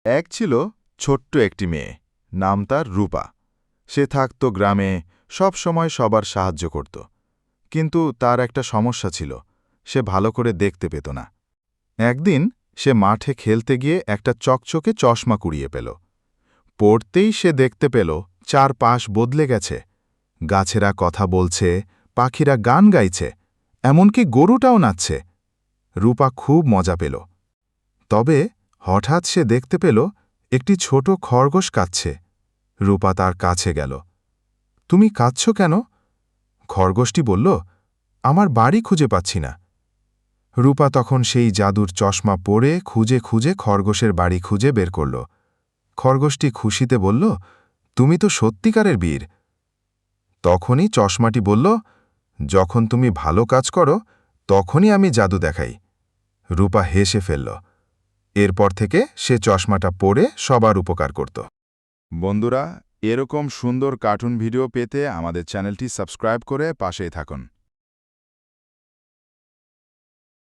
এক ছিল ছোট্ট একটি মেয়ে, নাম তার রূপা। সে থাকত গ্রামে, সব সময় সবার সাহায্য করত। কিন্তু তার একটা সমস্যা ছিল, সে ভালো করে দেখতে পেত না। একদিন সে মাঠে খেলতে গিয়ে একটা চকচকে চশমা কুড়িয়ে পেল। পড়তেই সে দেখতে পেল চারপাশ বদলে গেছে। গাছেরা কথা বলছে, পাখিরা গান গাইছে, এমনকি গরুটাও নাচছে। রূপা খুব মজা পেল। তবে হঠাৎ সে দেখতে পেল একটি ছোট খরগোশ কাঁদছে। রূপা তার কাছে গেল। তুমি কাঁদছ কেন? খরগোশটি বলল, আমার বাড়ি খুঁজে পাচ্ছি না। রূপা তখন সেই জাদুর চশমা পরে খুঁজে খুঁজে খরগোশের বাড়ি খুঁজে বের করল। খরগোশটি খুশিতে বলল, তুমি তো সত্যিকারের বীর। তখনই চশমাটি বলল, যখন তুমি ভালো কাজ করো তখনই আমি জাদু দেখাই। রূপা হেসে ফেলল। এরপর থেকে সে চশমাটা পরে সবার উপকার করত। বন্ধুরা, এরকম সুন্দর কার্টুন ভিডিও পেতে আমাদের চ্যানেলটি সাবস্ক্রাইব করে পাশেই থাকুন।